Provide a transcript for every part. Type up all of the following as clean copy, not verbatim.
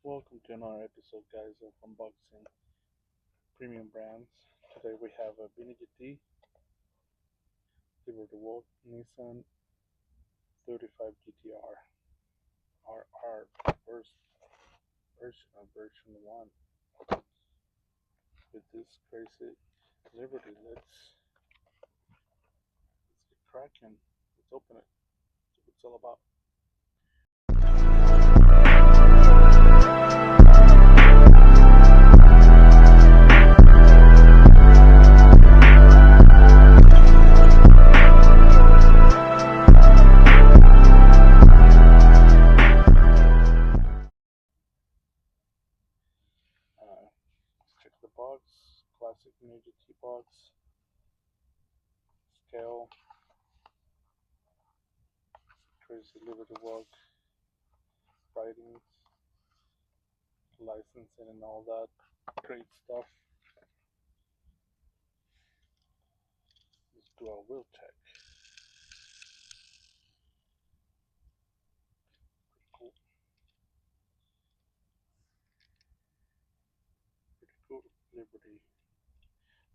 Welcome to another episode, guys, of Unboxing Premium Brands. Today we have a GT, Liver the Wolf, Nissan 35GT-RR, RR, first version of version 1 with this crazy Liberty. Let's get cracking. Let's open it. See what it's all about. Let's check the box. Classic New GT box. Scale. Crazy Liberty Walk. Writings. Licensing and all that great stuff. Let's do our wheel check. Pretty cool Liberty.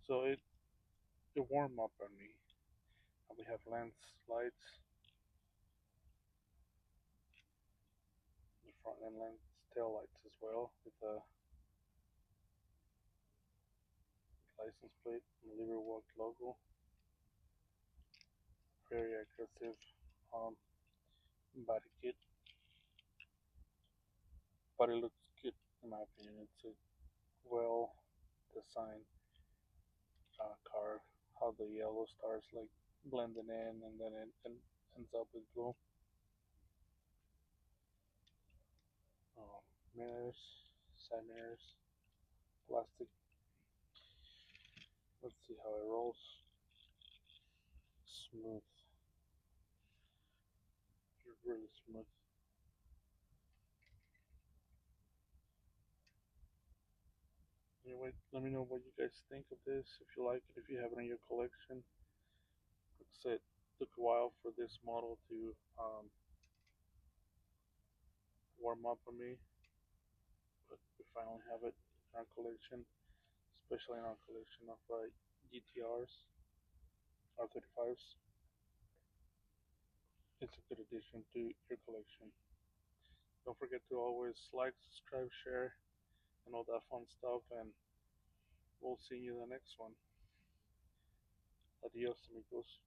So it warmed up on me. We have lens lights, the front end lens tail lights as well with the license plate and Liverwalk logo. Very aggressive body kit, but it looks good in my opinion. It's a well designed car. How the yellow stars like blending in and then it ends up with blue. Um, Mirrors, side mirrors, plastic. Let's see how it rolls. Smooth, really smooth. Anyway, let me know what you guys think of this. If you like it, if you have it in your collection. Like I said, it took a while for this model to warm up for me, but we finally have it in our collection, especially in our collection of GTRs, R35s. It's a good addition to your collection. Don't forget to always like, subscribe, share, and all that fun stuff, and we'll see you in the next one. Adios, amigos.